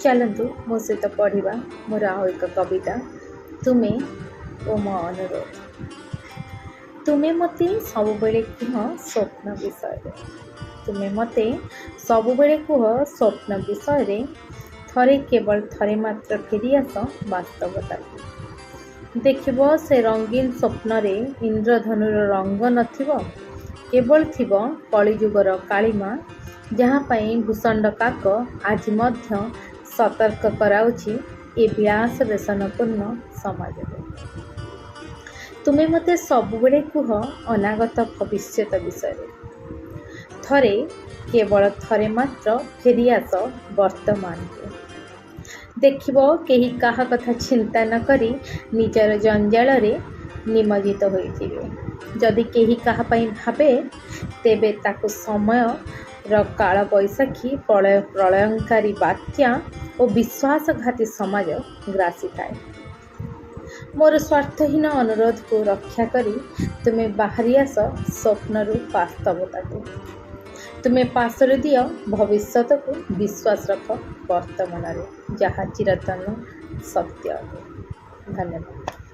चलतु मो सहित पढ़ा मोर आउ एक कविता तुमे ओ मो अनुरोध। तुमे मते सबुबेले कुह स्वप्न विषय तुमे मते सबुबेले कुह स्वप्न विषय थरे केवल थरे मात्र फेरी आस वास्तवता देखिब से रंगीन स्वप्न रे इंद्रधनुर रंग नथिब केवल थिब कलिजुगर कालीमा जहाँ पाई भूषंड काक आज मध्य सतर्क कराउछि ए व्यास व्यसनपूर्ण समाज तुमे मते सबुबेले कुह अनागत भविष्यत विषय थरे केवल थरे मात्र फेरी आस वर्तमान को देखिब केही काहा कथा चिंता न करी निजर जंजाल रे निमज्जित होइथिबे जदि केही काहा पई भाबे तेबे ताको समय र काल बैशाखी प्रलयंकारी बात्या और विश्वासघाती समाज ग्रासी थाए मोर स्वार्थहीन अनुरोध को रक्षा करी तुमे बाहरी आस स्वप्न वास्तवता को तुमे पासरे दियो भविष्यत को विश्वास रख वर्तमान जहाँ चिरतन सत्य। धन्यवाद।